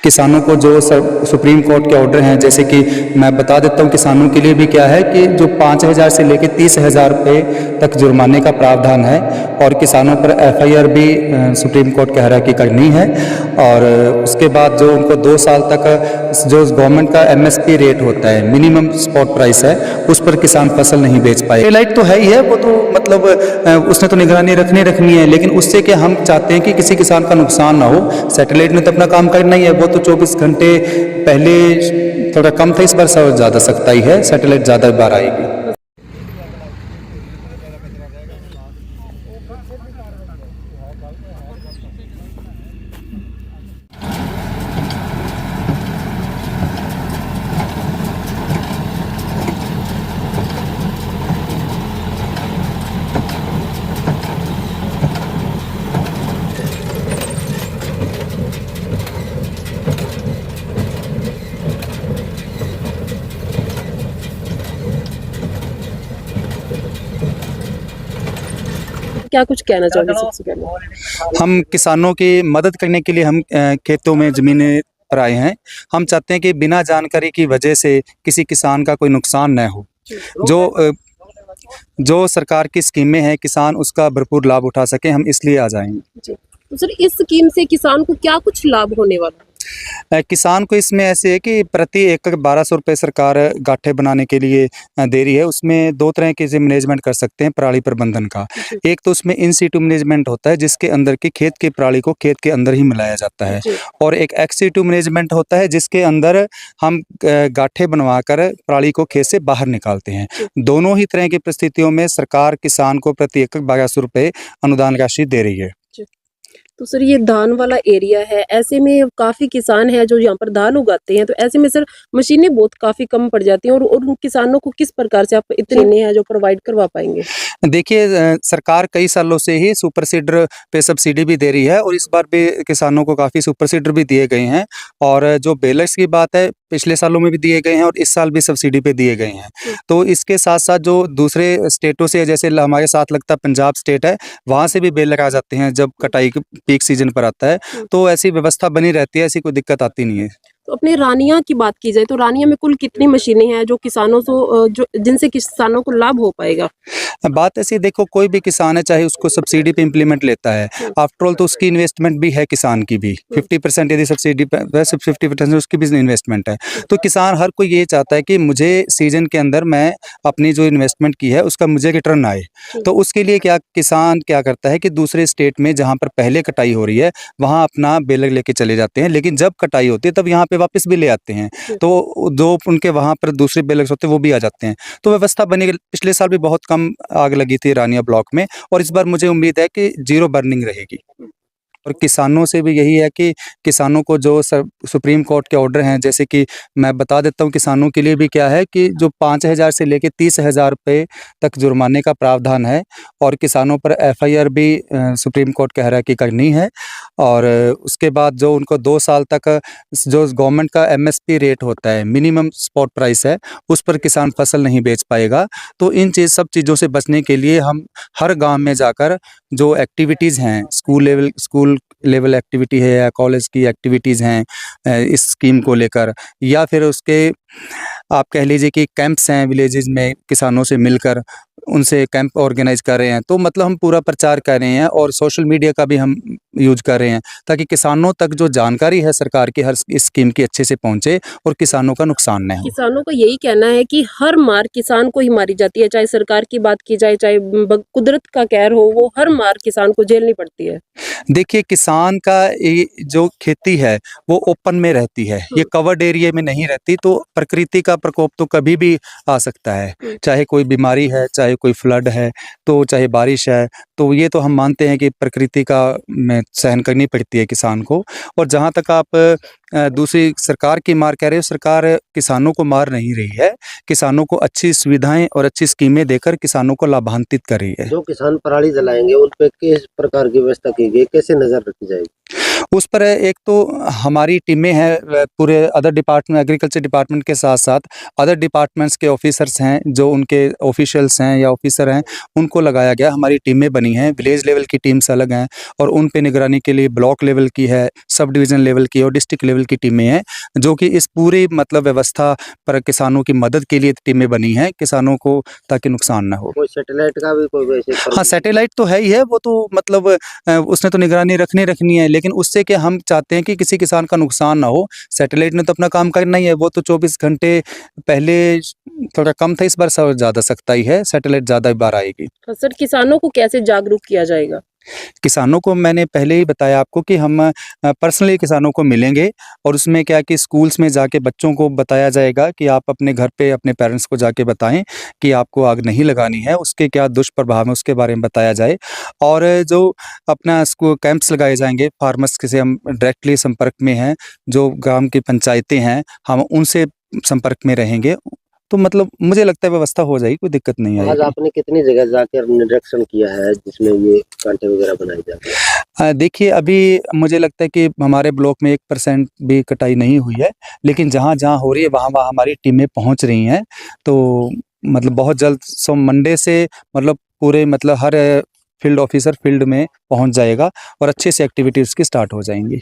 किसानों को जो सुप्रीम कोर्ट के ऑर्डर हैं, जैसे कि मैं बता देता हूँ किसानों के लिए भी क्या है कि जो 5,000 से लेकर 30,000 रुपये तक जुर्माने का प्रावधान है और किसानों पर एफआईआर भी सुप्रीम कोर्ट कह रहा है कि करनी है। और उसके बाद जो उनको 2 साल तक जो गवर्नमेंट का एमएसपी रेट होता है, मिनिमम स्पॉट प्राइस है, उस पर किसान फसल नहीं बेच पाए। सैटेलाइट तो है ही है, वो तो मतलब उसने तो निगरानी रखनी है, लेकिन उससे क्या हम चाहते हैं कि किसी किसान का नुकसान ना हो। सैटेलाइट ने तो अपना काम करना ही है, वो तो 24 घंटे पहले थोड़ा कम था, इस बार ज़्यादा सख्ताई है, सैटेलाइट ज़्यादा बार आएगी। क्या कुछ कहना चाहोगे सबसे पहले? हम किसानों की मदद करने के लिए हम खेतों में ज़मीनें पर आए हैं। हम चाहते हैं कि बिना जानकारी की वजह से किसी किसान का कोई नुकसान न हो। जो सरकार की स्कीमें हैं, किसान उसका भरपूर लाभ उठा सकें, हम इसलिए आ जाए हैं। जी, तो सर इस स्कीम से किसान को क्या कुछ लाभ होने वाला है? किसान को इसमें ऐसे है कि प्रति एकड़ 1200 रुपये सरकार गाठे बनाने के लिए दे रही है। उसमें 2 तरह के से मैनेजमेंट कर सकते हैं पराली प्रबंधन का। एक तो उसमें इन सीटू मैनेजमेंट होता है, जिसके अंदर की खेत की पराली को खेत के अंदर ही मिलाया जाता है, और एक एक्स सीटू मैनेजमेंट होता है, जिसके अंदर हम गाठे बनवाकर पराली को खेत से बाहर निकालते हैं। दोनों ही तरह की परिस्थितियों में सरकार किसान को प्रति एकड़ 1200 रुपये अनुदान राशि दे रही है। तो सर ये धान वाला एरिया है, ऐसे में काफ़ी किसान हैं जो यहाँ पर धान उगाते हैं, तो ऐसे में सर मशीनें बहुत काफ़ी कम पड़ जाती हैं, और उन किसानों को किस प्रकार से आप इतने हैं जो प्रोवाइड करवा पाएंगे? देखिए, सरकार कई सालों से ही सुपर सीडर पे सब्सिडी भी दे रही है, और इस बार भी किसानों को काफ़ी सुपर सीडर भी दिए गए हैं। और जो बेलर्स की बात है, पिछले सालों में भी दिए गए हैं और इस साल भी सब्सिडी पे दिए गए हैं। तो इसके साथ साथ जो दूसरे स्टेटों से, जैसे हमारे साथ लगता है पंजाब स्टेट है, वहाँ से भी बेलर आ जाते हैं जब कटाई के पीक सीजन पर आता है। तो ऐसी व्यवस्था बनी रहती है, ऐसी कोई दिक्कत आती नहीं है। तो अपने रानिया की बात की जाए तो रानिया में कुल कितनी मशीनें हैं जो किसानों को जो जिनसे किसानों को लाभ हो पाएगा? बात ऐसी, देखो, कोई भी किसान है, चाहे उसको सब्सिडी पे इम्प्लीमेंट लेता है, आफ्टर ऑल तो उसकी इन्वेस्टमेंट भी है, किसान की भी 50% यदि सब्सिडी पे, वैसे 50% उसकी भी इन्वेस्टमेंट है। तो किसान हर कोई ये चाहता है कि मुझे सीजन के अंदर मैं अपनी जो इन्वेस्टमेंट की है उसका मुझे रिटर्न आए। तो उसके लिए किसान क्या करता है कि दूसरे स्टेट में जहाँ पर पहले कटाई हो रही है वहाँ अपना बेलर लेके चले जाते हैं, लेकिन जब कटाई होती है तब यहाँ पे वापस भी ले आते हैं। तो जो उनके वहाँ पर दूसरे बेलर्स होते हैं वो भी आ जाते हैं। तो व्यवस्था बनी। पिछले साल भी बहुत कम आग लगी थी रानिया ब्लॉक में, और इस बार मुझे उम्मीद है कि 0 बर्निंग रहेगी। और किसानों से भी यही है कि किसानों को जो सुप्रीम कोर्ट के ऑर्डर हैं, जैसे कि मैं बता देता हूँ किसानों के लिए भी क्या है कि जो 5,000 से लेकर 30,000 रुपये तक जुर्माने का प्रावधान है, और किसानों पर एफआईआर भी सुप्रीम कोर्ट कह रहा है कि करनी है। और उसके बाद जो उनको 2 साल तक जो गवर्नमेंट का एमएसपी रेट होता है, मिनिमम स्पॉट प्राइस है, उस पर किसान फसल नहीं बेच पाएगा। तो इन सब चीज़ों से बचने के लिए हम हर गाँव में जाकर जो एक्टिविटीज़ हैं, स्कूल लेवल एक्टिविटी है या कॉलेज की एक्टिविटीज़ हैं इस स्कीम को लेकर, या फिर उसके आप कह लीजिए कि कैंप्स हैं विलेजेस में, किसानों से मिलकर उनसे कैंप ऑर्गेनाइज कर रहे हैं। तो मतलब हम पूरा प्रचार कर रहे हैं, और सोशल मीडिया का भी हम यूज कर रहे हैं, ताकि किसानों तक जो जानकारी है सरकार की हर इस स्कीम की अच्छे से पहुंचे और किसानों का नुकसान न हो। किसानों का यही कहना है कि हर मार किसान को ही मारी जाती है, चाहे सरकार की बात की जाए, चाहे कुदरत का कहर हो, वो हर मार किसान को झेलनी पड़ती है। देखिए, किसान का जो खेती है वो ओपन में रहती है, ये कवर्ड एरिया में नहीं रहती। तो प्रकृति का प्रकोप तो कभी भी आ सकता है, चाहे कोई बीमारी है, चाहे कोई फ्लड है, तो चाहे बारिश है। तो ये तो हम मानते हैं कि प्रकृति का में सहन करनी पड़ती है किसान को। और जहाँ तक आप दूसरी सरकार की मार कह रहे हो, सरकार किसानों को मार नहीं रही है, किसानों को अच्छी सुविधाएं और अच्छी स्कीमें देकर किसानों को लाभान्वित कर रही है। जो किसान पराली जलाएंगे उन पे किस प्रकार की व्यवस्था की रखेगी, कैसे नजर रखी जाएगी? उस पर एक तो हमारी टीमें हैं पूरे अदर डिपार्टमेंट एग्रीकल्चर डिपार्टमेंट के साथ साथ अदर डिपार्टमेंट्स के ऑफिसर्स हैं जो उनके ऑफिशियल्स हैं या ऑफिसर हैं उनको लगाया गया। हमारी टीमें बनी हैं, विलेज लेवल की टीम्स अलग हैं और उन पे निगरानी के लिए ब्लॉक लेवल की है, सब डिवीज़न लेवल की और डिस्ट्रिक्ट लेवल की टीमें हैं जो कि इस पूरी मतलब व्यवस्था पर किसानों की मदद के लिए टीमें बनी हैं, किसानों को ताकि नुकसान ना हो। कोई सैटेलाइट का भी कोई वैसे हाँ, सैटेलाइट तो है ही है, वो तो मतलब उसने तो निगरानी रखनी है, लेकिन उससे क्या हम चाहते हैं कि किसी किसान का नुकसान ना हो। सैटेलाइट ने तो अपना काम करना ही है, वो तो 24 घंटे पहले थोड़ा कम था, इस बार ज़्यादा सख्ताई है, सैटेलाइट ज़्यादा बार आएगी। हाँ सर, किसानों को कैसे जागरूक किया जाएगा? किसानों को मैंने पहले ही बताया आपको कि हम पर्सनली किसानों को मिलेंगे और उसमें क्या है कि स्कूल्स में जाके बच्चों को बताया जाएगा कि आप अपने घर पे अपने पेरेंट्स को जाके बताएं कि आपको आग नहीं लगानी है, उसके क्या दुष्प्रभाव हैं उसके बारे में बताया जाए। और जो अपना स्कूल कैंप्स लगाए जाएंगे, फार्मर्स के से हम डायरेक्टली संपर्क में हैं, जो ग्राम की पंचायतें हैं हम उनसे संपर्क में रहेंगे, तो मतलब मुझे लगता है व्यवस्था हो जाएगी, कोई दिक्कत नहीं आज आएगी। आपने कितनी जगह जाकर निरीक्षण किया है जिसमें ये कांटे वगैरह बनाए जाते हैं? देखिए अभी मुझे लगता है कि हमारे ब्लॉक में 1% भी कटाई नहीं हुई है, लेकिन जहाँ-जहाँ हो रही है वहाँ-वहाँ हमारी टीमें पहुँच रही हैं। तो मतलब बहुत जल्द मंडे से मतलब पूरे मतलब हर फील्ड ऑफिसर फील्ड में पहुँच जाएगा और अच्छे से एक्टिविटीज़ की स्टार्ट हो जाएँगी।